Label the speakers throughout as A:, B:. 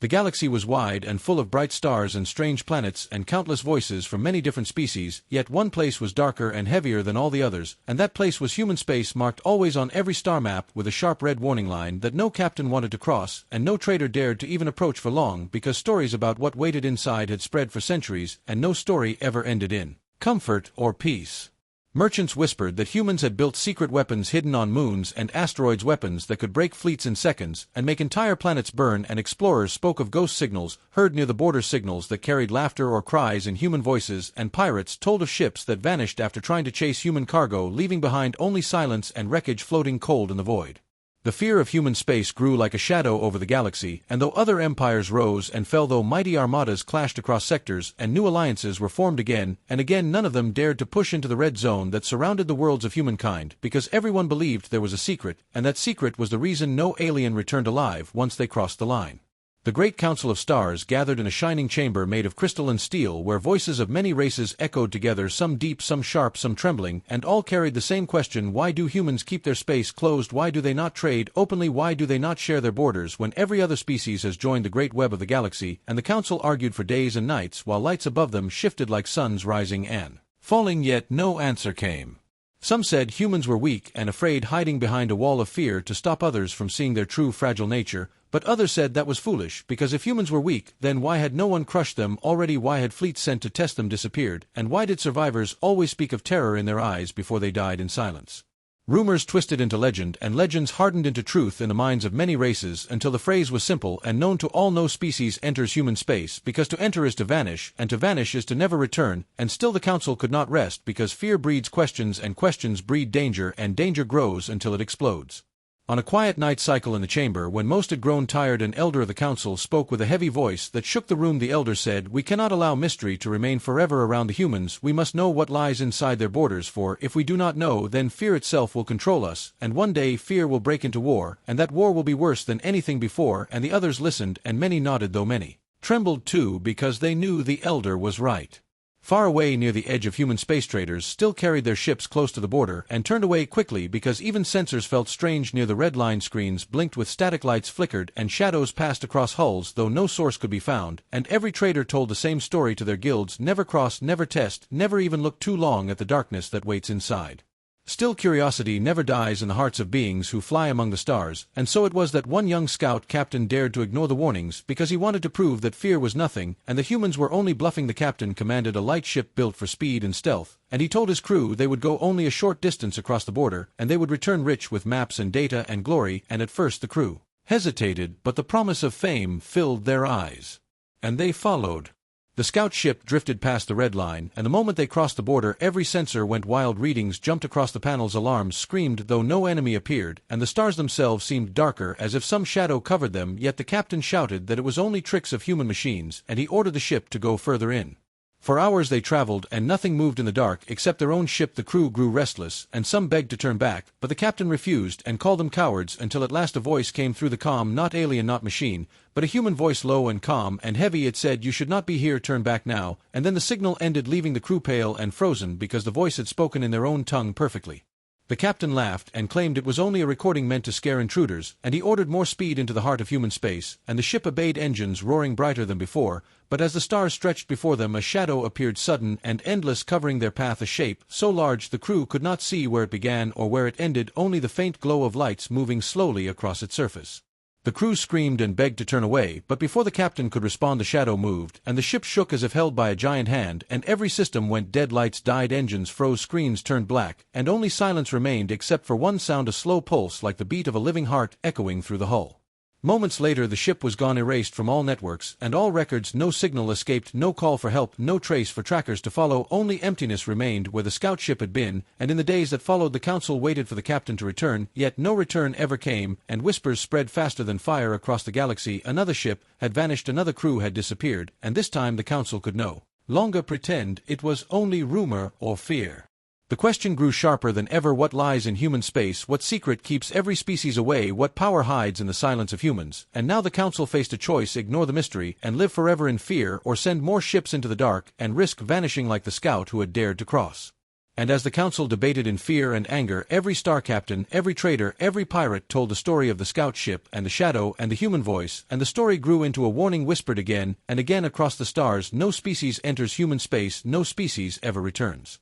A: The galaxy was wide and full of bright stars and strange planets and countless voices from many different species, yet one place was darker and heavier than all the others, and that place was human space, marked always on every star map with a sharp red warning line that no captain wanted to cross, and no trader dared to even approach for long, because stories about what waited inside had spread for centuries, and no story ever ended in comfort or peace. Merchants whispered that humans had built secret weapons hidden on moons and asteroids, weapons that could break fleets in seconds and make entire planets burn, and explorers spoke of ghost signals heard near the border, signals that carried laughter or cries in human voices, and pirates told of ships that vanished after trying to chase human cargo, leaving behind only silence and wreckage floating cold in the void. The fear of human space grew like a shadow over the galaxy, and though other empires rose and fell, though mighty armadas clashed across sectors, and new alliances were formed again and again, none of them dared to push into the red zone that surrounded the worlds of humankind, because everyone believed there was a secret, and that secret was the reason no alien returned alive once they crossed the line. The great council of stars gathered in a shining chamber made of crystal and steel, where voices of many races echoed together, some deep, some sharp, some trembling, and all carried the same question: why do humans keep their space closed? Why do they not trade openly? Why do they not share their borders when every other species has joined the great web of the galaxy? And the council argued for days and nights, while lights above them shifted like suns rising and falling, yet no answer came. Some said humans were weak and afraid, hiding behind a wall of fear to stop others from seeing their true fragile nature, but others said that was foolish, because if humans were weak, then why had no one crushed them already? Why had fleets sent to test them disappeared? And why did survivors always speak of terror in their eyes before they died in silence? Rumors twisted into legend, and legends hardened into truth in the minds of many races, until the phrase was simple and known to all: no species enters human space, because to enter is to vanish, and to vanish is to never return. And still the council could not rest, because fear breeds questions, and questions breed danger, and danger grows until it explodes. On a quiet night cycle in the chamber, when most had grown tired, an elder of the council spoke with a heavy voice that shook the room. The elder said, "We cannot allow mystery to remain forever around the humans. We must know what lies inside their borders, for if we do not know, then fear itself will control us, and one day fear will break into war, and that war will be worse than anything before." And the others listened, and many nodded, though many trembled too, because they knew the elder was right. Far away near the edge of human space, traders still carried their ships close to the border and turned away quickly, because even sensors felt strange near the red line. Screens blinked with static, lights flickered, and shadows passed across hulls, though no source could be found. And every trader told the same story to their guilds: never cross, never test, never even look too long at the darkness that waits inside. Still, curiosity never dies in the hearts of beings who fly among the stars, and so it was that one young scout captain dared to ignore the warnings, because he wanted to prove that fear was nothing, and the humans were only bluffing. The captain commanded a light ship built for speed and stealth, and he told his crew they would go only a short distance across the border, and they would return rich with maps and data and glory. And at first the crew hesitated, but the promise of fame filled their eyes, and they followed. The scout ship drifted past the red line, and the moment they crossed the border, every sensor went wild. Readings jumped across the panels, alarms screamed, though no enemy appeared, and the stars themselves seemed darker, as if some shadow covered them. Yet the captain shouted that it was only tricks of human machines, and he ordered the ship to go further in. For hours they traveled, and nothing moved in the dark except their own ship. The crew grew restless, and some begged to turn back, but the captain refused and called them cowards, until at last a voice came through the calm, not alien, not machine, but a human voice, low and calm and heavy. It said, "You should not be here, turn back now." And then the signal ended, leaving the crew pale and frozen, because the voice had spoken in their own tongue perfectly. The captain laughed and claimed it was only a recording meant to scare intruders, and he ordered more speed into the heart of human space, and the ship obeyed, engines roaring brighter than before. But as the stars stretched before them, a shadow appeared, sudden and endless, covering their path, a shape so large the crew could not see where it began or where it ended, only the faint glow of lights moving slowly across its surface. The crew screamed and begged to turn away, but before the captain could respond, the shadow moved, and the ship shook as if held by a giant hand, and every system went dead. Lights died, engines froze, screens turned black, and only silence remained, except for one sound, a slow pulse like the beat of a living heart echoing through the hull. Moments later the ship was gone, erased from all networks and all records. No signal escaped, no call for help, no trace for trackers to follow. Only emptiness remained where the scout ship had been, and in the days that followed the council waited for the captain to return, yet no return ever came, and whispers spread faster than fire across the galaxy. Another ship had vanished, another crew had disappeared, and this time the council could no longer pretend it was only rumor or fear. The question grew sharper than ever: what lies in human space? What secret keeps every species away? What power hides in the silence of humans? And now the council faced a choice: ignore the mystery and live forever in fear, or send more ships into the dark and risk vanishing like the scout who had dared to cross. And as the council debated in fear and anger, every star captain, every trader, every pirate told the story of the scout ship and the shadow and the human voice, and the story grew into a warning whispered again and again across the stars: no species enters human space, no species ever returns.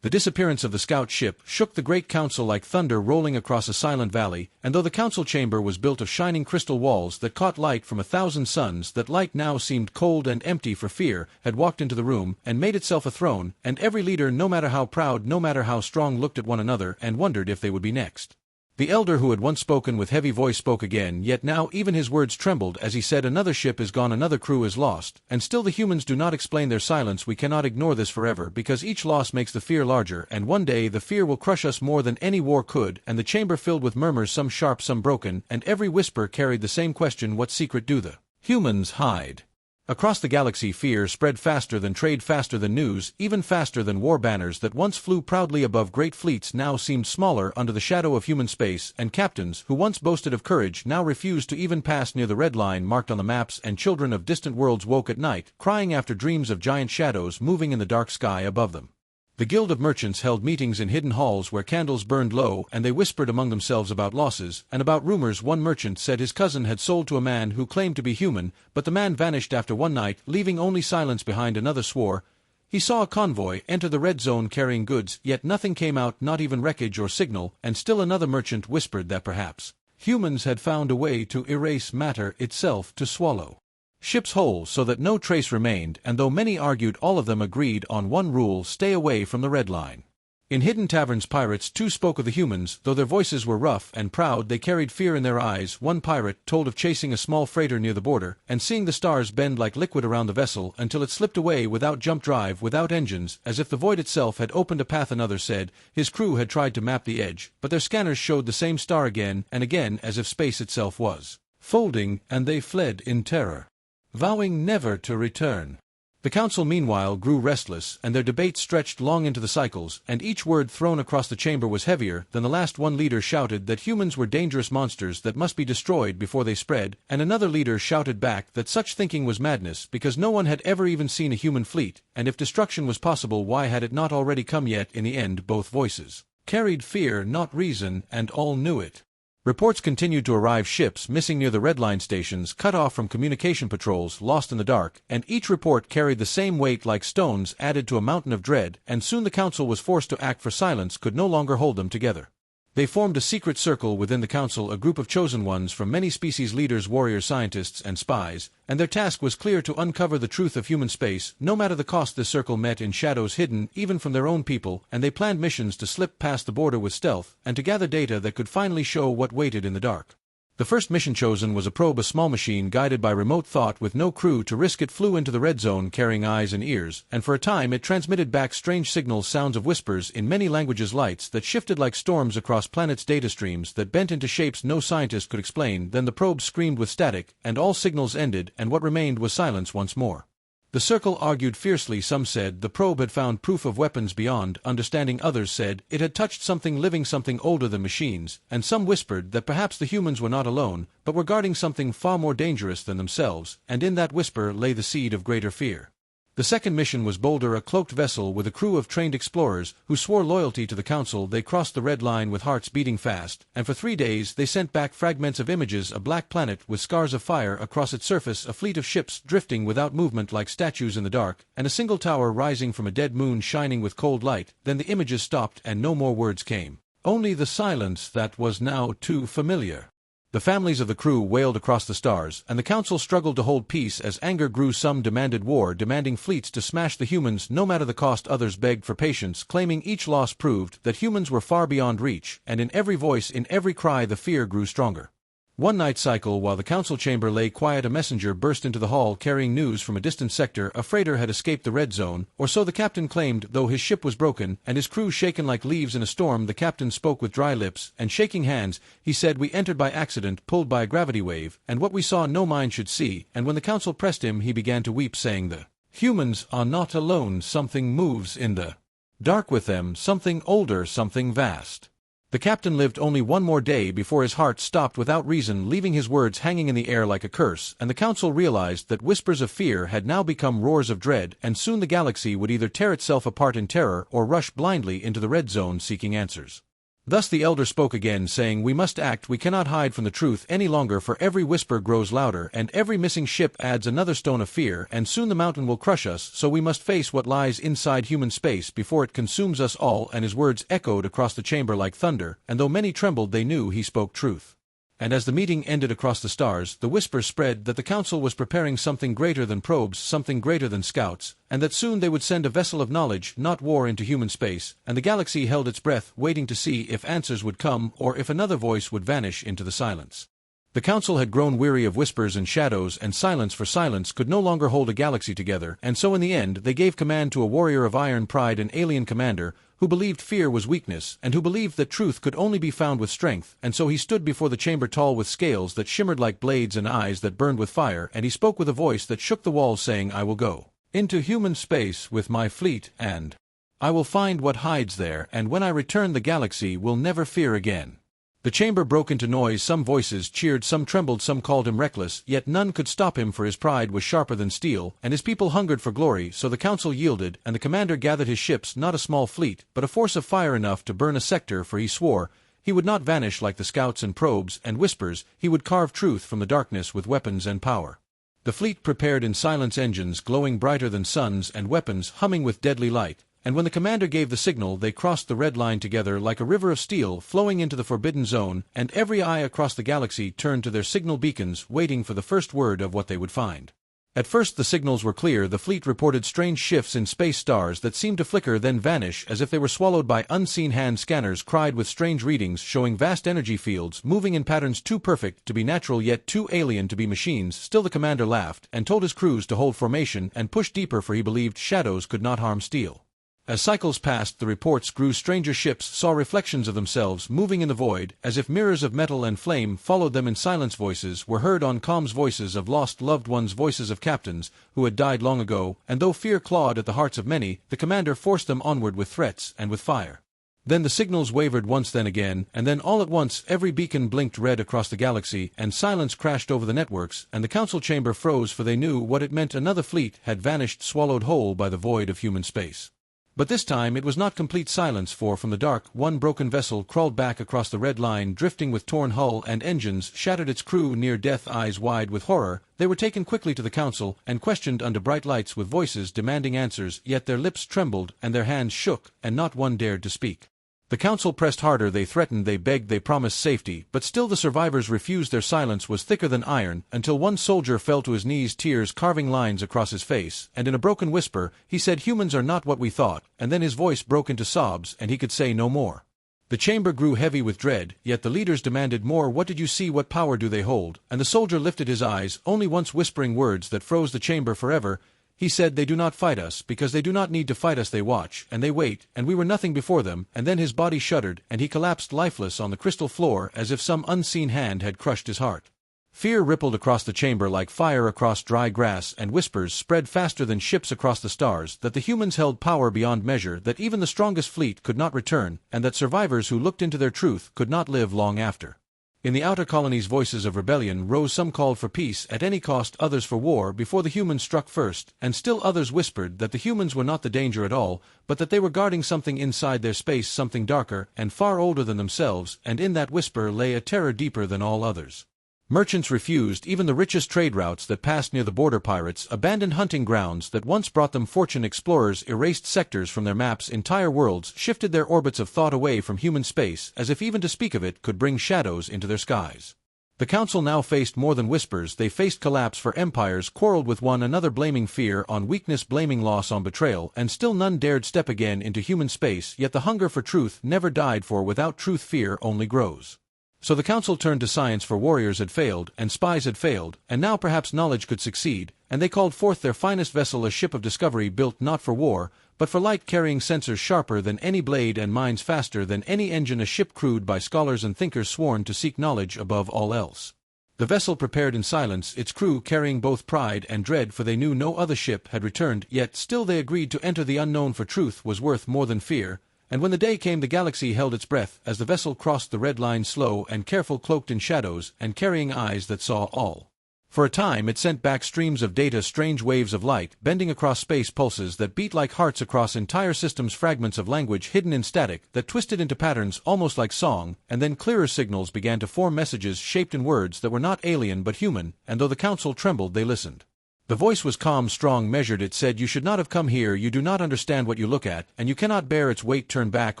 A: The disappearance of the scout ship shook the great council like thunder rolling across a silent valley, and though the council chamber was built of shining crystal walls that caught light from 1,000 suns, that light now seemed cold and empty, for fear had walked into the room and made itself a throne, and every leader, no matter how proud, no matter how strong, looked at one another and wondered if they would be next. The elder who had once spoken with heavy voice spoke again, yet now even his words trembled as he said, "Another ship is gone, another crew is lost, and still the humans do not explain their silence. We cannot ignore this forever, because each loss makes the fear larger, and one day the fear will crush us more than any war could." And the chamber filled with murmurs, some sharp, some broken, and every whisper carried the same question: what secret do the humans hide? Across the galaxy fear spread faster than trade, faster than news, even faster than war. Banners that once flew proudly above great fleets now seemed smaller under the shadow of human space, and captains who once boasted of courage now refused to even pass near the red line marked on the maps, and children of distant worlds woke at night, crying after dreams of giant shadows moving in the dark sky above them. The Guild of Merchants held meetings in hidden halls where candles burned low, and they whispered among themselves about losses, and about rumors. One merchant said his cousin had sold to a man who claimed to be human, but the man vanished after one night, leaving only silence behind. Another swore he saw a convoy enter the red zone carrying goods, yet nothing came out, not even wreckage or signal, and still another merchant whispered that perhaps humans had found a way to erase matter itself, to swallow ships whole so that no trace remained, and though many argued, all of them agreed on one rule: stay away from the red line. In hidden taverns pirates too spoke of the humans, though their voices were rough and proud, they carried fear in their eyes. One pirate told of chasing a small freighter near the border, and seeing the stars bend like liquid around the vessel until it slipped away without jump drive, without engines, as if the void itself had opened a path. Another said his crew had tried to map the edge, but their scanners showed the same star again and again, as if space itself was folding, and they fled in terror, vowing never to return. The council meanwhile grew restless, and their debate stretched long into the cycles, and each word thrown across the chamber was heavier than the last. One leader shouted that humans were dangerous monsters that must be destroyed before they spread, and another leader shouted back that such thinking was madness, because no one had ever even seen a human fleet, and if destruction was possible, why had it not already come? Yet in the end both voices carried fear, not reason, and all knew it. Reports continued to arrive: ships missing near the red line stations, cut off from communication patrols, lost in the dark, and each report carried the same weight like stones added to a mountain of dread, and soon the council was forced to act, for silence could no longer hold them together. They formed a secret circle within the council, a group of chosen ones from many species, leaders, warriors, scientists, and spies, and their task was clear: to uncover the truth of human space, no matter the cost. This circle met in shadows hidden even from their own people, and they planned missions to slip past the border with stealth, and to gather data that could finally show what waited in the dark. The first mission chosen was a probe, a small machine guided by remote thought with no crew to risk. It flew into the red zone carrying eyes and ears, and for a time it transmitted back strange signals, sounds of whispers in many languages, lights that shifted like storms across planets, data streams that bent into shapes no scientist could explain. Then the probe screamed with static, and all signals ended, and what remained was silence once more. The circle argued fiercely. Some said the probe had found proof of weapons beyond understanding, others said it had touched something living, something older than machines, and some whispered that perhaps the humans were not alone, but were guarding something far more dangerous than themselves, and in that whisper lay the seed of greater fear. The second mission was bolder, a cloaked vessel with a crew of trained explorers who swore loyalty to the council. They crossed the red line with hearts beating fast, and for 3 days they sent back fragments of images: a black planet with scars of fire across its surface, a fleet of ships drifting without movement like statues in the dark, and a single tower rising from a dead moon shining with cold light. Then the images stopped and no more words came, only the silence that was now too familiar. The families of the crew wailed across the stars, and the council struggled to hold peace as anger grew. Some demanded war, demanding fleets to smash the humans no matter the cost. Others begged for patience, claiming each loss proved that humans were far beyond reach, and in every voice, in every cry, the fear grew stronger. One night cycle, while the council chamber lay quiet, a messenger burst into the hall carrying news from a distant sector. A freighter had escaped the red zone, or so the captain claimed, though his ship was broken and his crew shaken like leaves in a storm. The captain spoke with dry lips and shaking hands. He said, "We entered by accident, pulled by a gravity wave, and what we saw no mind should see." And when the council pressed him, he began to weep, saying, "The humans are not alone. Something moves in the dark with them, something older, something vast." The captain lived only one more day before his heart stopped without reason, leaving his words hanging in the air like a curse, and the council realized that whispers of fear had now become roars of dread, and soon the galaxy would either tear itself apart in terror or rush blindly into the red zone seeking answers. Thus the elder spoke again, saying, "We must act, we cannot hide from the truth any longer, for every whisper grows louder, and every missing ship adds another stone of fear, and soon the mountain will crush us, so we must face what lies inside human space before it consumes us all." And his words echoed across the chamber like thunder, and though many trembled they knew he spoke truth. And as the meeting ended across the stars, the whisper spread that the council was preparing something greater than probes, something greater than scouts, and that soon they would send a vessel of knowledge, not war, into human space, and the galaxy held its breath, waiting to see if answers would come or if another voice would vanish into the silence. The council had grown weary of whispers and shadows and silence, for silence could no longer hold a galaxy together, and so in the end they gave command to a warrior of iron pride, an alien commander, who believed fear was weakness, and who believed that truth could only be found with strength, and so he stood before the chamber tall with scales that shimmered like blades and eyes that burned with fire, and he spoke with a voice that shook the walls, saying, "I will go into human space with my fleet, and I will find what hides there, and when I return the galaxy will never fear again." The chamber broke into noise, some voices cheered, some trembled, some called him reckless, yet none could stop him, for his pride was sharper than steel, and his people hungered for glory. So the council yielded, and the commander gathered his ships, not a small fleet, but a force of fire enough to burn a sector, for he swore he would not vanish like the scouts and probes and whispers, he would carve truth from the darkness with weapons and power. The fleet prepared in silence, engines glowing brighter than suns and weapons humming with deadly light. And when the commander gave the signal, they crossed the red line together like a river of steel flowing into the forbidden zone, and every eye across the galaxy turned to their signal beacons, waiting for the first word of what they would find. At first the signals were clear. The fleet reported strange shifts in space stars that seemed to flicker then vanish as if they were swallowed by unseen hand. Scanners cried with strange readings showing vast energy fields moving in patterns too perfect to be natural yet too alien to be machines. Still the commander laughed and told his crews to hold formation and push deeper, for he believed shadows could not harm steel. As cycles passed, the reports grew stranger. Ships saw reflections of themselves moving in the void, as if mirrors of metal, and flame followed them in silence. Voices were heard on comms, voices of lost loved ones, voices of captains who had died long ago, and though fear clawed at the hearts of many, the commander forced them onward with threats and with fire. Then the signals wavered once, then again, and then all at once every beacon blinked red across the galaxy, and silence crashed over the networks, and the council chamber froze, for they knew what it meant. Another fleet had vanished, swallowed whole by the void of human space. But this time it was not complete silence, for from the dark one broken vessel crawled back across the red line, drifting with torn hull and engines, shattered, its crew near death, eyes wide with horror. They were taken quickly to the council and questioned under bright lights with voices demanding answers, yet their lips trembled and their hands shook, and not one dared to speak. The council pressed harder, they threatened, they begged, they promised safety, but still the survivors refused. Their silence was thicker than iron, until one soldier fell to his knees, tears carving lines across his face, and in a broken whisper, he said, "Humans are not what we thought," and then his voice broke into sobs, and he could say no more. The chamber grew heavy with dread, yet the leaders demanded more. "What did you see? What power do they hold?" And the soldier lifted his eyes, only once whispering words that froze the chamber forever. He said, "They do not fight us, because they do not need to fight us. They watch, and they wait, and we were nothing before them." And then his body shuddered, and he collapsed lifeless on the crystal floor, as if some unseen hand had crushed his heart. Fear rippled across the chamber like fire across dry grass, and whispers spread faster than ships across the stars, that the humans held power beyond measure, that even the strongest fleet could not return, and that survivors who looked into their truth could not live long after. In the outer colonies voices of rebellion rose. Some called for peace at any cost, others for war before the humans struck first, and still others whispered that the humans were not the danger at all, but that they were guarding something inside their space, something darker and far older than themselves, and in that whisper lay a terror deeper than all others. Merchants refused even the richest trade routes that passed near the border. Pirates abandoned hunting grounds that once brought them fortune. Explorers erased sectors from their maps. Entire worlds shifted their orbits of thought away from human space, as if even to speak of it could bring shadows into their skies. The council now faced more than whispers. They faced collapse, for empires quarreled with one another, blaming fear on weakness, blaming loss on betrayal, and still none dared step again into human space. Yet the hunger for truth never died, for without truth fear only grows. So the council turned to science, for warriors had failed, and spies had failed, and now perhaps knowledge could succeed, and they called forth their finest vessel, a ship of discovery built not for war, but for light, carrying sensors sharper than any blade and minds faster than any engine, a ship crewed by scholars and thinkers sworn to seek knowledge above all else. The vessel prepared in silence, its crew carrying both pride and dread, for they knew no other ship had returned, yet still they agreed to enter the unknown, for truth was worth more than fear. And when the day came, the galaxy held its breath as the vessel crossed the red line, slow and careful, cloaked in shadows and carrying eyes that saw all. For a time it sent back streams of data, strange waves of light, bending across space, pulses that beat like hearts across entire systems, fragments of language hidden in static that twisted into patterns almost like song, and then clearer signals began to form, messages shaped in words that were not alien but human, and though the council trembled, they listened. The voice was calm, strong, measured. It said, "You should not have come here, you do not understand what you look at, and you cannot bear its weight, turn back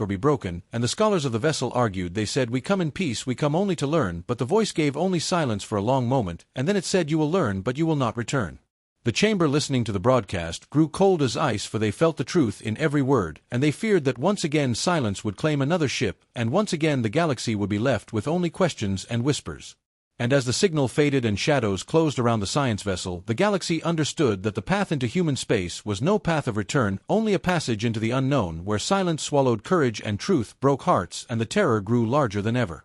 A: or be broken." And the scholars of the vessel argued, they said, "We come in peace, we come only to learn," but the voice gave only silence for a long moment, and then it said, "You will learn, but you will not return." The chamber, listening to the broadcast, grew cold as ice, for they felt the truth in every word, and they feared that once again silence would claim another ship, and once again the galaxy would be left with only questions and whispers. And as the signal faded and shadows closed around the science vessel, the galaxy understood that the path into human space was no path of return, only a passage into the unknown, where silence swallowed courage and truth broke hearts, and the terror grew larger than ever.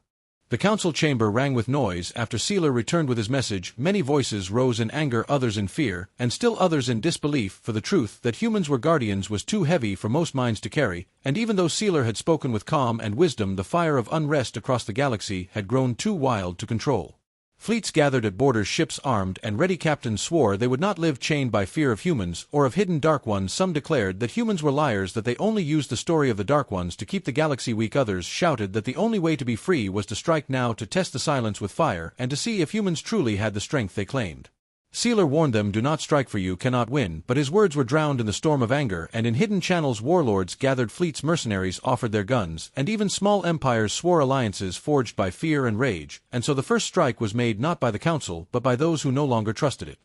A: The council chamber rang with noise. After Sealer returned with his message, many voices rose in anger, others in fear, and still others in disbelief, for the truth that humans were guardians was too heavy for most minds to carry, and even though Sealer had spoken with calm and wisdom, the fire of unrest across the galaxy had grown too wild to control. Fleets gathered at borders, ships armed and ready. Captains swore they would not live chained by fear of humans or of hidden Dark Ones. Some declared that humans were liars, that they only used the story of the Dark Ones to keep the galaxy weak. Others shouted that the only way to be free was to strike now, to test the silence with fire, and to see if humans truly had the strength they claimed. Sealer warned them, "Do not strike, for you cannot win," but his words were drowned in the storm of anger, and in hidden channels warlords gathered, fleets, mercenaries offered their guns, and even small empires swore alliances forged by fear and rage, and so the first strike was made not by the council but by those who no longer trusted it.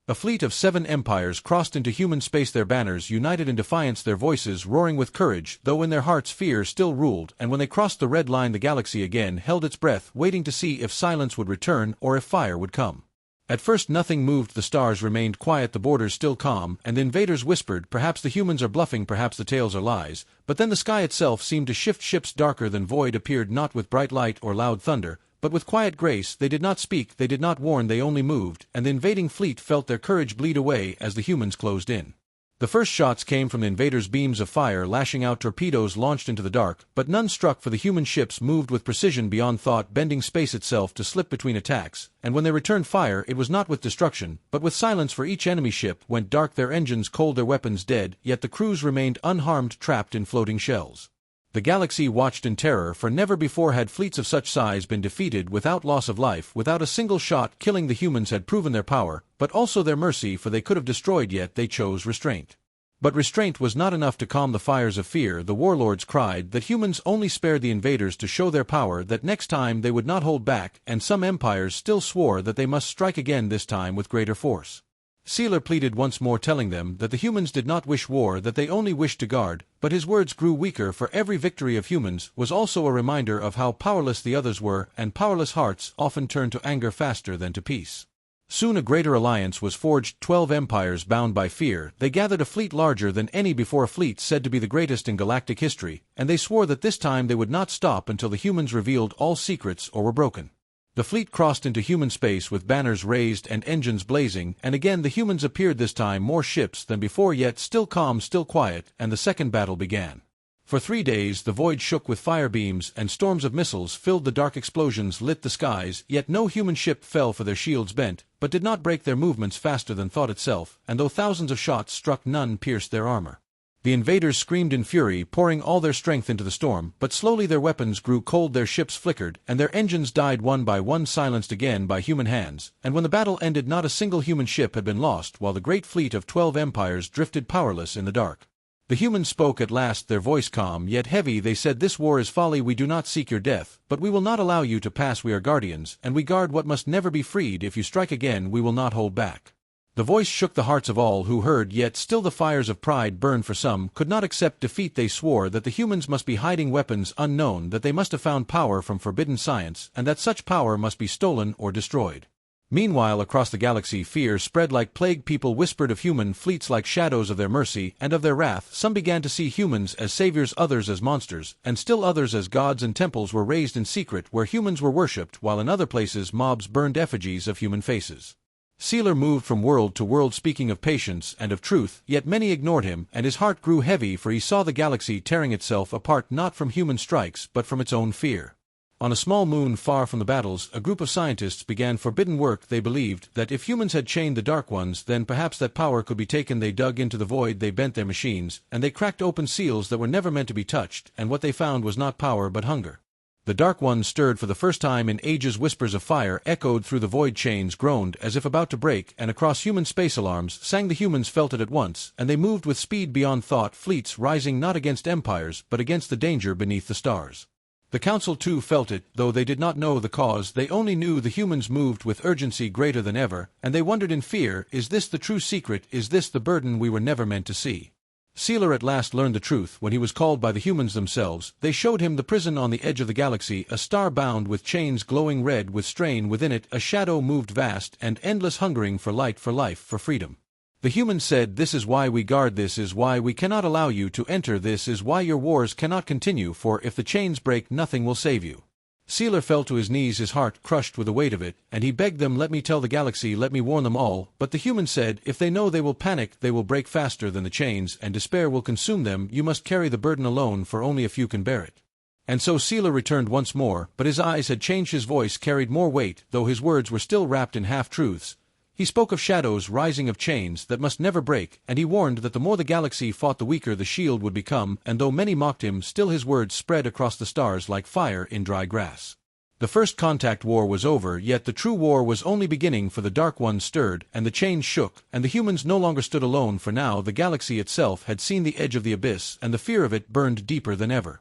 A: A fleet of 7 empires crossed into human space, their banners united in defiance, their voices roaring with courage, though in their hearts fear still ruled, and when they crossed the red line the galaxy again held its breath, waiting to see if silence would return or if fire would come. At first nothing moved, the stars remained quiet, the borders still calm, and the invaders whispered, "Perhaps the humans are bluffing, perhaps the tales are lies." But then the sky itself seemed to shift, ships darker than void appeared, not with bright light or loud thunder, but with quiet grace. They did not speak, they did not warn, they only moved, and the invading fleet felt their courage bleed away as the humans closed in. The first shots came from the invaders, beams of fire lashing out, torpedoes launched into the dark, but none struck, for the human ships moved with precision beyond thought, bending space itself to slip between attacks, and when they returned fire it was not with destruction, but with silence, for each enemy ship went dark, their engines cold, their weapons dead, yet the crews remained unharmed, trapped in floating shells. The galaxy watched in terror, for never before had fleets of such size been defeated without loss of life, without a single shot. Killing the humans had proven their power, but also their mercy, for they could have destroyed, yet they chose restraint. But restraint was not enough to calm the fires of fear. The warlords cried that humans only spared the invaders to show their power, that next time they would not hold back, and some empires still swore that they must strike again, this time with greater force. Sealer pleaded once more, telling them that the humans did not wish war, that they only wished to guard, but his words grew weaker, for every victory of humans was also a reminder of how powerless the others were, and powerless hearts often turn to anger faster than to peace. Soon a greater alliance was forged, 12 empires bound by fear. They gathered a fleet larger than any before, a fleet said to be the greatest in galactic history, and they swore that this time they would not stop until the humans revealed all secrets or were broken. The fleet crossed into human space with banners raised and engines blazing, and again the humans appeared, this time more ships than before, yet still calm, still quiet, and the second battle began. For 3 days the void shook with fire beams, and storms of missiles filled the dark, explosions lit the skies, yet no human ship fell, for their shields bent, but did not break, their movements faster than thought itself, and though thousands of shots struck, none pierced their armor. The invaders screamed in fury, pouring all their strength into the storm, but slowly their weapons grew cold, their ships flickered, and their engines died one by one, silenced again by human hands, and when the battle ended not a single human ship had been lost, while the great fleet of 12 empires drifted powerless in the dark. The humans spoke at last, their voice calm yet heavy. They said, "This war is folly, we do not seek your death, but we will not allow you to pass. We are guardians, and we guard what must never be freed. If you strike again we will not hold back." The voice shook the hearts of all who heard, yet still the fires of pride burned, for some could not accept defeat. They swore that the humans must be hiding weapons unknown, that they must have found power from forbidden science, and that such power must be stolen or destroyed. Meanwhile across the galaxy fear spread like plague. People whispered of human fleets like shadows of their mercy and of their wrath. Some began to see humans as saviors, others as monsters, and still others as gods, and temples were raised in secret where humans were worshipped, while in other places mobs burned effigies of human faces. Sealer moved from world to world speaking of patience and of truth, yet many ignored him, and his heart grew heavy, for he saw the galaxy tearing itself apart not from human strikes but from its own fear. On a small moon far from the battles, a group of scientists began forbidden work. They believed that if humans had chained the Dark Ones, then perhaps that power could be taken. They dug into the void, they bent their machines, and they cracked open seals that were never meant to be touched, and what they found was not power but hunger. The Dark Ones stirred for the first time in ages. Whispers of fire echoed through the void, chains groaned as if about to break, and across human space alarms sang. The humans felt it at once, and they moved with speed beyond thought, fleets rising not against empires but against the danger beneath the stars. The Council too felt it, though they did not know the cause. They only knew the humans moved with urgency greater than ever, and they wondered in fear, is this the true secret, is this the burden we were never meant to see? Sealer at last learned the truth when he was called by the humans themselves. They showed him the prison on the edge of the galaxy, a star bound with chains glowing red with strain. Within it a shadow moved, vast and endless, hungering for light, for life, for freedom. The humans said, this is why we guard, this is why we cannot allow you to enter, this is why your wars cannot continue, for if the chains break nothing will save you. Sealer fell to his knees, his heart crushed with the weight of it, and he begged them, let me tell the galaxy, let me warn them all. But the humans said, if they know they will panic, they will break faster than the chains, and despair will consume them. You must carry the burden alone, for only a few can bear it. And so Sealer returned once more, but his eyes had changed, his voice carried more weight, though his words were still wrapped in half-truths. He spoke of shadows rising, of chains that must never break, and he warned that the more the galaxy fought the weaker the shield would become, and though many mocked him, still his words spread across the stars like fire in dry grass. The first contact war was over, yet the true war was only beginning, for the Dark Ones stirred, and the chains shook, and the humans no longer stood alone, for now the galaxy itself had seen the edge of the abyss, and the fear of it burned deeper than ever.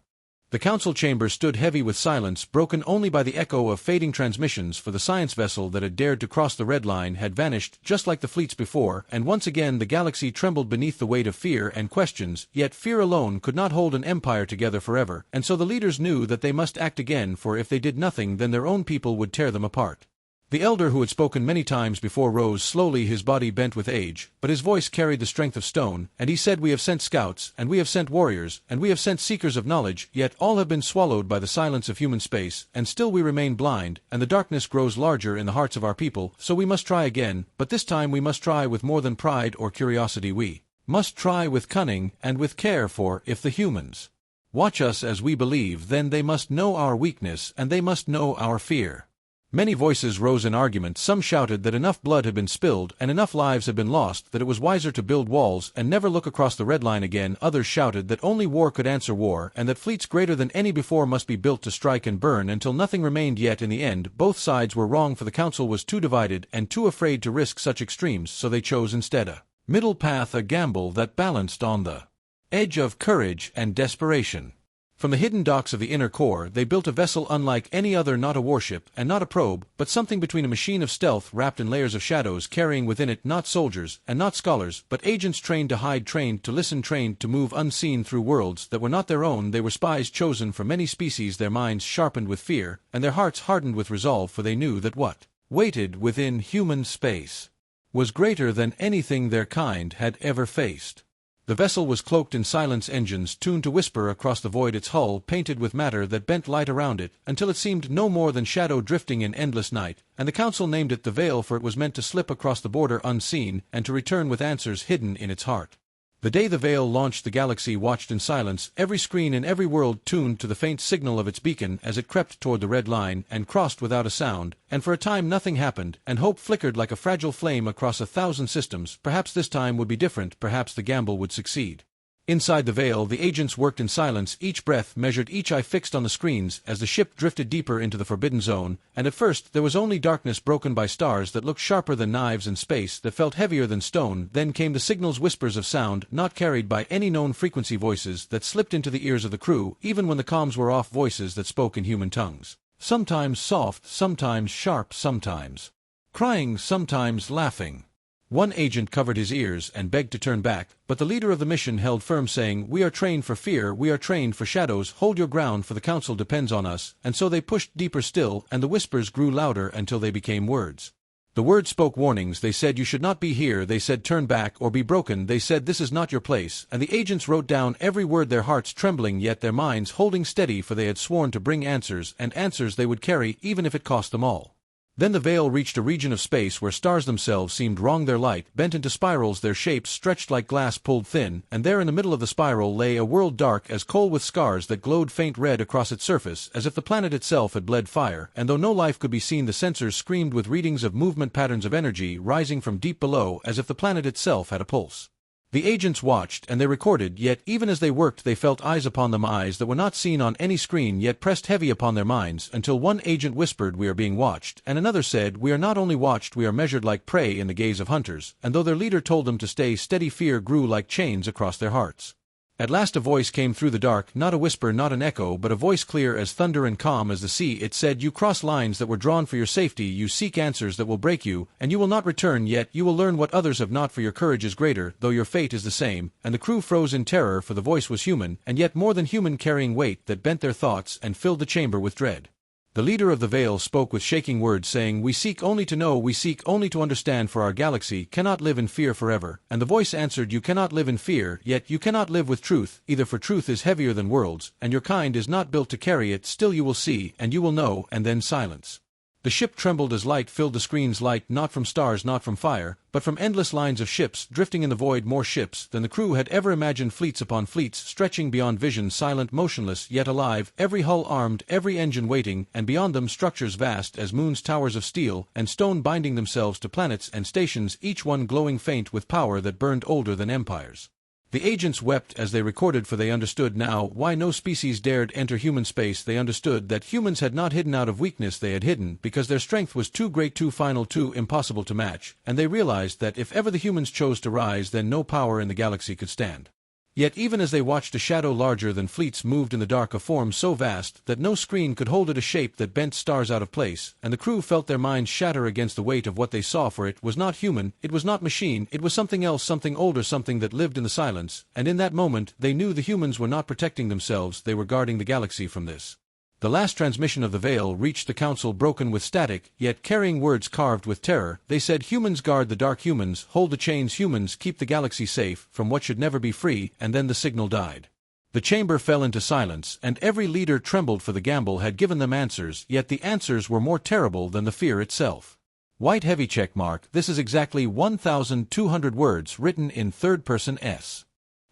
A: The council chamber stood heavy with silence, broken only by the echo of fading transmissions, for the science vessel that had dared to cross the red line had vanished just like the fleets before, and once again the galaxy trembled beneath the weight of fear and questions. Yet fear alone could not hold an empire together forever, and so the leaders knew that they must act again, for if they did nothing then their own people would tear them apart. The elder who had spoken many times before rose slowly, his body bent with age, but his voice carried the strength of stone, and he said, we have sent scouts, and we have sent warriors, and we have sent seekers of knowledge, yet all have been swallowed by the silence of human space, and still we remain blind, and the darkness grows larger in the hearts of our people. So we must try again, but this time we must try with more than pride or curiosity. We must try with cunning and with care, for if the humans watch us as we believe, then they must know our weakness and they must know our fear. Many voices rose in argument. Some shouted that enough blood had been spilled and enough lives had been lost, that it was wiser to build walls and never look across the red line again. Others shouted that only war could answer war, and that fleets greater than any before must be built to strike and burn until nothing remained. Yet in the end both sides were wrong, for the council was too divided and too afraid to risk such extremes, so they chose instead a middle path, a gamble that balanced on the edge of courage and desperation. From the hidden docks of the inner core they built a vessel unlike any other, not a warship and not a probe, but something between a machine of stealth wrapped in layers of shadows, carrying within it not soldiers and not scholars, but agents trained to hide, trained to listen, trained to move unseen through worlds that were not their own. They were spies chosen from many species, their minds sharpened with fear and their hearts hardened with resolve, for they knew that what waited within human space was greater than anything their kind had ever faced. The vessel was cloaked in silence, engines tuned to whisper across the void, its hull painted with matter that bent light around it, until it seemed no more than shadow drifting in endless night, and the council named it the Veil, for it was meant to slip across the border unseen, and to return with answers hidden in its heart. The day the Veil launched, the galaxy watched in silence, every screen in every world tuned to the faint signal of its beacon as it crept toward the red line and crossed without a sound, and for a time nothing happened, and hope flickered like a fragile flame across 1,000 systems. Perhaps this time would be different, perhaps the gamble would succeed. Inside the Veil the agents worked in silence, each breath measured, each eye fixed on the screens as the ship drifted deeper into the forbidden zone, and at first there was only darkness broken by stars that looked sharper than knives and space that felt heavier than stone. Then came the signals, whispers of sound not carried by any known frequency, voices that slipped into the ears of the crew even when the comms were off, voices that spoke in human tongues, sometimes soft, sometimes sharp, sometimes crying, sometimes laughing. One agent covered his ears and begged to turn back, but the leader of the mission held firm, saying, we are trained for fear, we are trained for shadows, hold your ground, for the council depends on us. And so they pushed deeper still, and the whispers grew louder until they became words. The words spoke warnings. They said, you should not be here. They said, turn back or be broken. They said, this is not your place. And the agents wrote down every word, their hearts trembling yet their minds holding steady, for they had sworn to bring answers, and answers they would carry even if it cost them all. Then the veil reached a region of space where stars themselves seemed wrong their light, bent into spirals, their shapes stretched like glass pulled thin, and there in the middle of the spiral lay a world dark as coal with scars that glowed faint red across its surface, as if the planet itself had bled fire, and though no life could be seen, the sensors screamed with readings of movement patterns of energy rising from deep below, as if the planet itself had a pulse. The agents watched, and they recorded, yet even as they worked they felt eyes upon them, eyes that were not seen on any screen yet pressed heavy upon their minds, until one agent whispered, "We are being watched," and another said, "We are not only watched, we are measured like prey in the gaze of hunters," and though their leader told them to stay steady, fear grew like chains across their hearts. At last a voice came through the dark, not a whisper, not an echo, but a voice clear as thunder and calm as the sea. It said, "You cross lines that were drawn for your safety, you seek answers that will break you, and you will not return, yet you will learn what others have not, for your courage is greater, though your fate is the same." And the crew froze in terror, for the voice was human, and yet more than human, carrying weight that bent their thoughts and filled the chamber with dread. The leader of the Veil spoke with shaking words, saying, "We seek only to know, we seek only to understand, for our galaxy cannot live in fear forever." And the voice answered, "You cannot live in fear, yet you cannot live with truth, either, for truth is heavier than worlds, and your kind is not built to carry it. Still you will see, and you will know." And then silence. The ship trembled as light filled the screens, light not from stars, not from fire, but from endless lines of ships drifting in the void, more ships than the crew had ever imagined, fleets upon fleets stretching beyond vision, silent, motionless, yet alive, every hull armed, every engine waiting, and beyond them structures vast as moons, towers of steel and stone binding themselves to planets and stations, each one glowing faint with power that burned older than empires. The agents wept as they recorded, for they understood now why no species dared enter human space. They understood that humans had not hidden out of weakness, they had hidden because their strength was too great, too final, too impossible to match, and they realized that if ever the humans chose to rise, then no power in the galaxy could stand. Yet even as they watched, a shadow larger than fleets moved in the dark, a form so vast that no screen could hold it, a shape that bent stars out of place, and the crew felt their minds shatter against the weight of what they saw, for it was not human, it was not machine, it was something else, something older, something that lived in the silence, and in that moment they knew the humans were not protecting themselves, they were guarding the galaxy from this. The last transmission of the Veil reached the Council, broken with static, yet carrying words carved with terror. They said, "Humans guard the dark, humans hold the chains, humans keep the galaxy safe from what should never be free," and then the signal died. The chamber fell into silence, and every leader trembled, for the gamble had given them answers, yet the answers were more terrible than the fear itself. White heavy check mark, this is exactly 1,200 words written in third person S.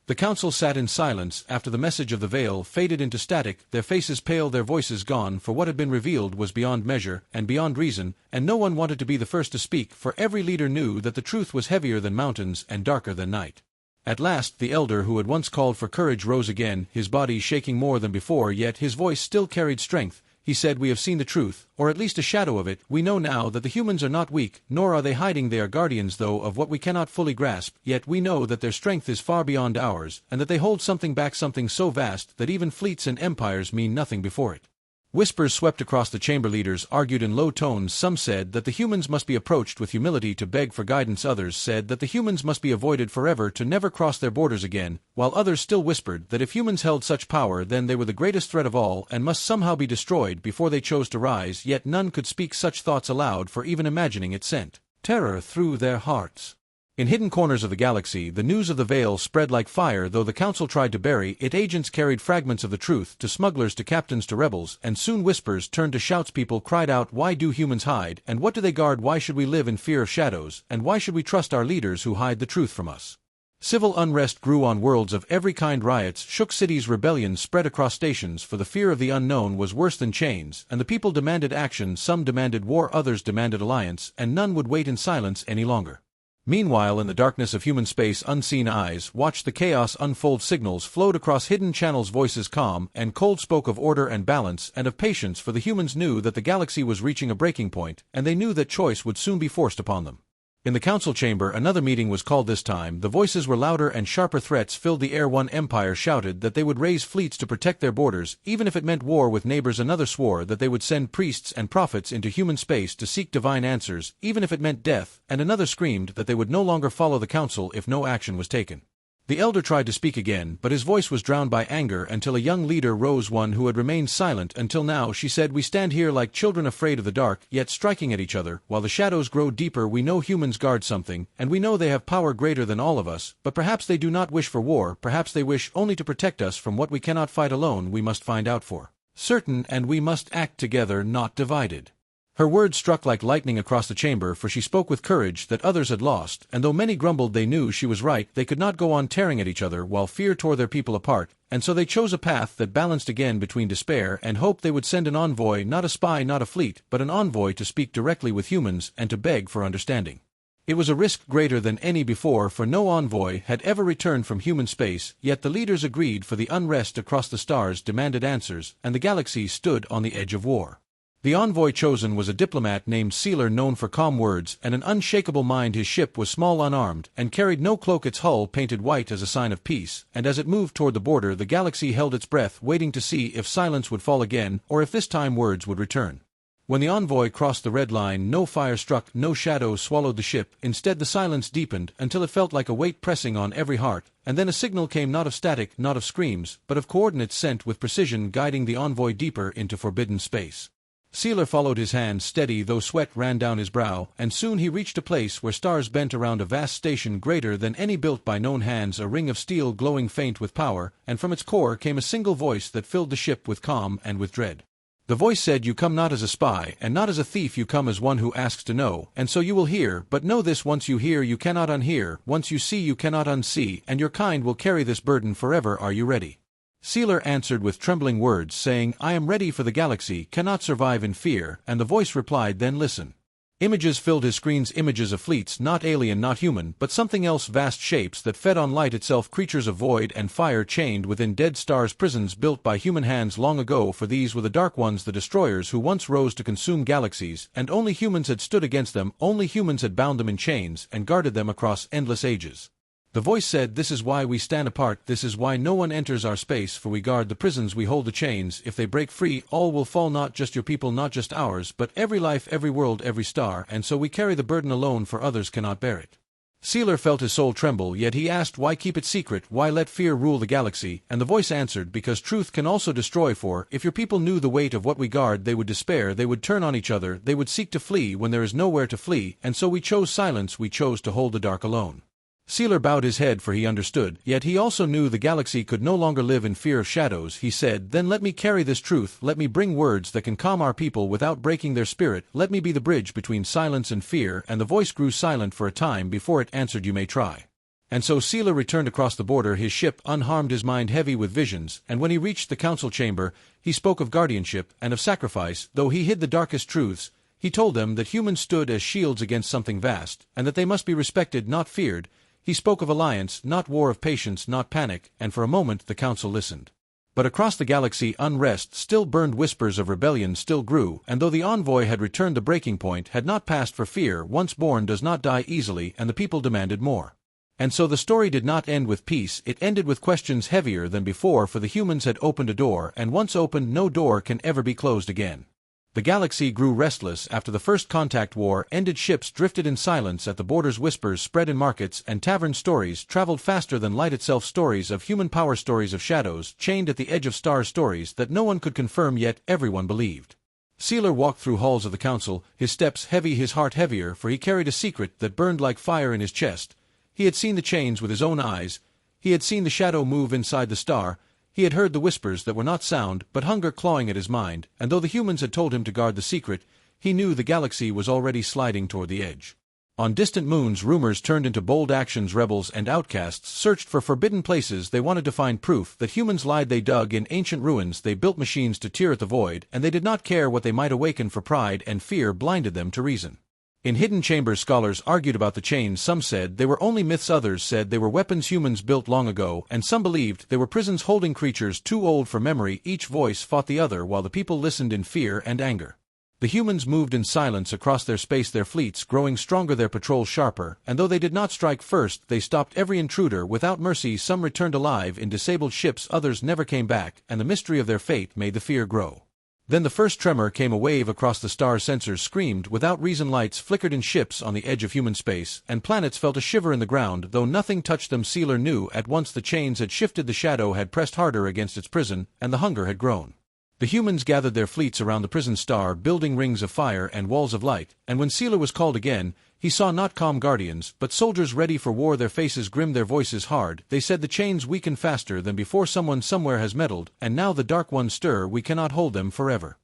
A: The council sat in silence after the message of the Veil faded into static, their faces pale, their voices gone, for what had been revealed was beyond measure and beyond reason, and no one wanted to be the first to speak, for every leader knew that the truth was heavier than mountains and darker than night. At last the elder who had once called for courage rose again, his body shaking more than before, yet his voice still carried strength. He said, "We have seen the truth, or at least a shadow of it. We know now that the humans are not weak, nor are they hiding. They are guardians, though, of what we cannot fully grasp, yet we know that their strength is far beyond ours, and that they hold something back, something so vast that even fleets and empires mean nothing before it." Whispers swept across the chamber. Leaders argued in low tones. Some said that the humans must be approached with humility to beg for guidance. Others said that the humans must be avoided forever, to never cross their borders again, while others still whispered that if humans held such power, then they were the greatest threat of all and must somehow be destroyed before they chose to rise. Yet none could speak such thoughts aloud, for even imagining it sent terror through their hearts. In hidden corners of the galaxy, the news of the Veil spread like fire, though the Council tried to bury it. Agents carried fragments of the truth to smugglers, to captains, to rebels, and soon whispers turned to shouts. People cried out, "Why do humans hide? And what do they guard? Why should we live in fear of shadows? And why should we trust our leaders who hide the truth from us?" Civil unrest grew on worlds of every kind. Riots shook cities, rebellions spread across stations, for the fear of the unknown was worse than chains, and the people demanded action. Some demanded war, others demanded alliance, and none would wait in silence any longer. Meanwhile, in the darkness of human space, unseen eyes watched the chaos unfold. Signals flowed across hidden channels, voices calm and cold spoke of order and balance and of patience, for the humans knew that the galaxy was reaching a breaking point, and they knew that choice would soon be forced upon them. In the council chamber, another meeting was called. This time, the voices were louder and sharper. Threats filled the air. One empire shouted that they would raise fleets to protect their borders, even if it meant war with neighbors. Another swore that they would send priests and prophets into human space to seek divine answers, even if it meant death, and another screamed that they would no longer follow the council if no action was taken. The elder tried to speak again, but his voice was drowned by anger until a young leader rose, one who had remained silent until now. She said, "We stand here like children afraid of the dark, yet striking at each other, while the shadows grow deeper. We know humans guard something, and we know they have power greater than all of us, but perhaps they do not wish for war, perhaps they wish only to protect us from what we cannot fight alone. We must find out for certain, and we must act together, not divided." Her words struck like lightning across the chamber, for she spoke with courage that others had lost, and though many grumbled they knew she was right, they could not go on tearing at each other while fear tore their people apart, and so they chose a path that balanced again between despair and hope. They would send an envoy, not a spy, not a fleet, but an envoy to speak directly with humans and to beg for understanding. It was a risk greater than any before, for no envoy had ever returned from human space, yet the leaders agreed, for the unrest across the stars demanded answers, and the galaxy stood on the edge of war. The envoy chosen was a diplomat named Sealer, known for calm words and an unshakable mind. His ship was small, unarmed, and carried no cloak, its hull painted white as a sign of peace, and as it moved toward the border the galaxy held its breath, waiting to see if silence would fall again, or if this time words would return. When the envoy crossed the red line, no fire struck, no shadow swallowed the ship. Instead the silence deepened until it felt like a weight pressing on every heart, and then a signal came, not of static, not of screams, but of coordinates sent with precision, guiding the envoy deeper into forbidden space. Sealer followed, his hand steady though sweat ran down his brow, and soon he reached a place where stars bent around a vast station greater than any built by known hands, a ring of steel glowing faint with power, and from its core came a single voice that filled the ship with calm and with dread. The voice said, "You come not as a spy, and not as a thief, you come as one who asks to know, and so you will hear, but know this, once you hear you cannot unhear, once you see you cannot unsee, and your kind will carry this burden forever. Are you ready?" Sealer answered with trembling words, saying, "I am ready, for the galaxy cannot survive in fear," and the voice replied, "Then listen." Images filled his screens, images of fleets, not alien, not human, but something else, vast shapes that fed on light itself, creatures of void and fire chained within dead stars, prisons built by human hands long ago, for these were the dark ones, the destroyers who once rose to consume galaxies, and only humans had stood against them, only humans had bound them in chains and guarded them across endless ages. The voice said, "This is why we stand apart, this is why no one enters our space, for we guard the prisons, we hold the chains. If they break free, all will fall, not just your people, not just ours, but every life, every world, every star, and so we carry the burden alone, for others cannot bear it." Sealer felt his soul tremble, yet he asked, "Why keep it secret, why let fear rule the galaxy?" And the voice answered, "Because truth can also destroy, for if your people knew the weight of what we guard, they would despair, they would turn on each other, they would seek to flee when there is nowhere to flee, and so we chose silence, we chose to hold the dark alone." Sealer bowed his head, for he understood, yet he also knew the galaxy could no longer live in fear of shadows. He said, "Then let me carry this truth, let me bring words that can calm our people without breaking their spirit, let me be the bridge between silence and fear." And the voice grew silent for a time before it answered, "You may try." And so Sealer returned across the border, his ship unharmed, his mind heavy with visions, and when he reached the council chamber, he spoke of guardianship and of sacrifice. Though he hid the darkest truths, he told them that humans stood as shields against something vast, and that they must be respected, not feared. He spoke of alliance, not war, of patience, not panic, and for a moment the council listened. But across the galaxy unrest still burned, whispers of rebellion still grew, and though the envoy had returned, the breaking point had not passed, for fear, once born, does not die easily, and the people demanded more. And so the story did not end with peace, it ended with questions heavier than before, for the humans had opened a door, and once opened, no door can ever be closed again. The galaxy grew restless after the first contact war ended. Ships drifted in silence at the borders, whispers spread in markets and taverns, stories traveled faster than light itself, stories of human power, stories of shadows chained at the edge of stars, stories that no one could confirm yet everyone believed. Sealer walked through halls of the council, his steps heavy, his heart heavier, for he carried a secret that burned like fire in his chest. He had seen the chains with his own eyes, he had seen the shadow move inside the star, he had heard the whispers that were not sound but hunger clawing at his mind, and though the humans had told him to guard the secret, he knew the galaxy was already sliding toward the edge. On distant moons rumors turned into bold actions, rebels and outcasts searched for forbidden places, they wanted to find proof that humans lied, they dug in ancient ruins, they built machines to tear at the void, and they did not care what they might awaken, for pride and fear blinded them to reason. In hidden chambers scholars argued about the chains, some said they were only myths, others said they were weapons humans built long ago, and some believed they were prisons holding creatures too old for memory. Each voice fought the other while the people listened in fear and anger. The humans moved in silence across their space, their fleets growing stronger, their patrols sharper, and though they did not strike first, they stopped every intruder without mercy. Some returned alive in disabled ships, others never came back, and the mystery of their fate made the fear grow. Then the first tremor came, a wave across the stars, sensors screamed without reason, lights flickered in ships on the edge of human space, and planets felt a shiver in the ground, though nothing touched them. Sealer knew at once the chains had shifted, the shadow had pressed harder against its prison, and the hunger had grown. The humans gathered their fleets around the prison star, building rings of fire and walls of light, and when Sealer was called again, he saw not calm guardians, but soldiers ready for war, their faces grim, their voices hard. They said, "The chains weaken faster than before, someone somewhere has meddled, and now the dark ones stir, we cannot hold them forever."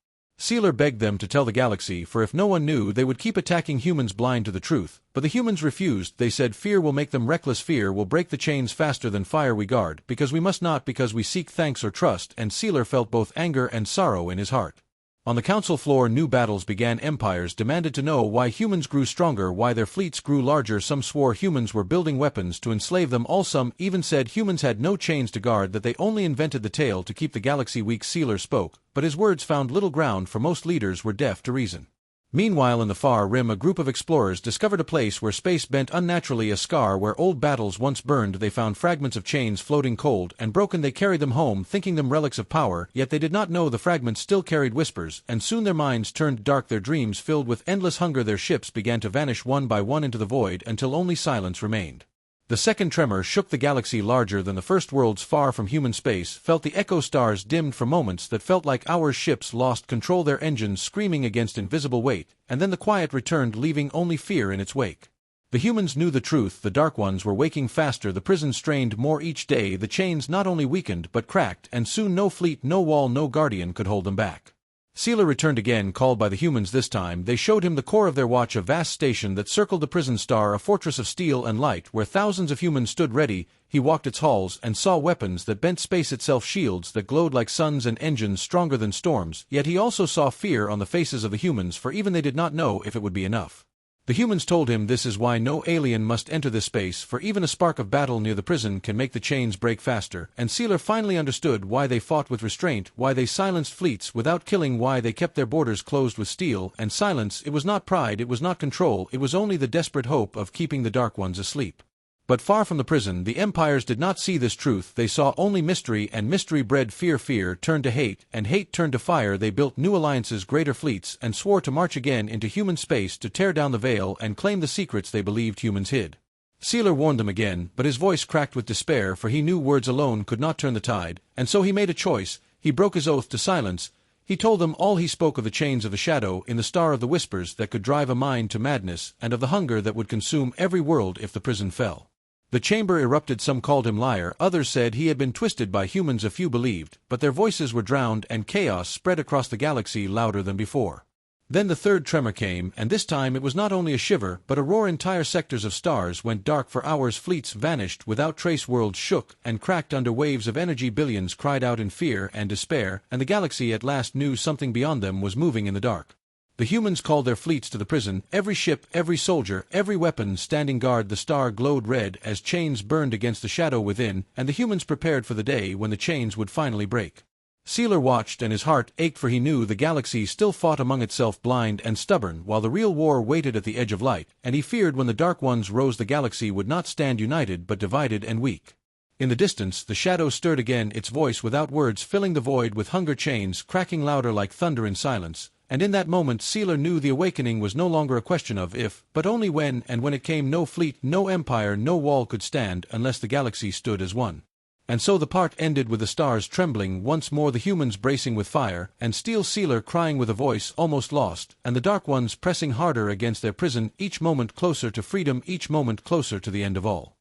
A: Sealer begged them to tell the galaxy, for if no one knew they would keep attacking humans blind to the truth. But the humans refused. They said fear will make them reckless, fear will break the chains faster than fire we guard, because we must not, because we seek thanks or trust, and Sealer felt both anger and sorrow in his heart. On the council floor new battles began. Empires demanded to know why humans grew stronger, why their fleets grew larger. Some swore humans were building weapons to enslave them all. Some even said humans had no chains to guard, that they only invented the tale to keep the galaxy weak. Sealer spoke, but his words found little ground, for most leaders were deaf to reason. Meanwhile, in the far rim, a group of explorers discovered a place where space bent unnaturally, a scar where old battles once burned. They found fragments of chains floating cold and broken. They carried them home, thinking them relics of power, yet they did not know the fragments still carried whispers, and soon their minds turned dark, their dreams filled with endless hunger. Their ships began to vanish one by one into the void, until only silence remained. The second tremor shook the galaxy. Larger than the first, worlds far from human space felt the echo. Stars dimmed for moments that felt like hours. Ships lost control, their engines screaming against invisible weight, and then the quiet returned, leaving only fear in its wake. The humans knew the truth. The Dark Ones were waking faster. The prison strained more each day. The chains not only weakened but cracked, and soon no fleet, no wall, no guardian could hold them back. Sealer returned again, called by the humans. This time they showed him the core of their watch, a vast station that circled the prison star, a fortress of steel and light where thousands of humans stood ready. He walked its halls and saw weapons that bent space itself, shields that glowed like suns, and engines stronger than storms. Yet he also saw fear on the faces of the humans, for even they did not know if it would be enough. The humans told him this is why no alien must enter this space, for even a spark of battle near the prison can make the chains break faster. And Sealer finally understood why they fought with restraint, why they silenced fleets without killing, why they kept their borders closed with steel and silence. It was not pride, it was not control, it was only the desperate hope of keeping the Dark Ones asleep. But far from the prison, the empires did not see this truth. They saw only mystery, and mystery bred fear. Fear turned to hate, and hate turned to fire. They built new alliances, greater fleets, and swore to march again into human space to tear down the veil and claim the secrets they believed humans hid. Sealer warned them again, but his voice cracked with despair, for he knew words alone could not turn the tide, and so he made a choice. He broke his oath to silence. He told them all. He spoke of the chains of the shadow in the star, of the whispers that could drive a mind to madness, and of the hunger that would consume every world if the prison fell. The chamber erupted. Some called him liar, others said he had been twisted by humans. A few believed, but their voices were drowned, and chaos spread across the galaxy louder than before. Then the third tremor came, and this time it was not only a shiver, but a roar. Entire sectors of stars went dark for hours. Fleets vanished without trace. Worlds shook and cracked under waves of energy. Billions cried out in fear and despair, and the galaxy at last knew something beyond them was moving in the dark. The humans called their fleets to the prison, every ship, every soldier, every weapon standing guard. The star glowed red as chains burned against the shadow within, and the humans prepared for the day when the chains would finally break. Sealer watched, and his heart ached, for he knew the galaxy still fought among itself, blind and stubborn, while the real war waited at the edge of light, and he feared when the Dark Ones rose the galaxy would not stand united but divided and weak. In the distance, the shadow stirred again, its voice without words filling the void with hunger, chains cracking louder like thunder in silence. And in that moment Sealer knew the awakening was no longer a question of if, but only when, and when it came no fleet, no empire, no wall could stand unless the galaxy stood as one. And so the part ended with the stars trembling once more, the humans bracing with fire and steel, Sealer crying with a voice almost lost, and the Dark Ones pressing harder against their prison, each moment closer to freedom, each moment closer to the end of all.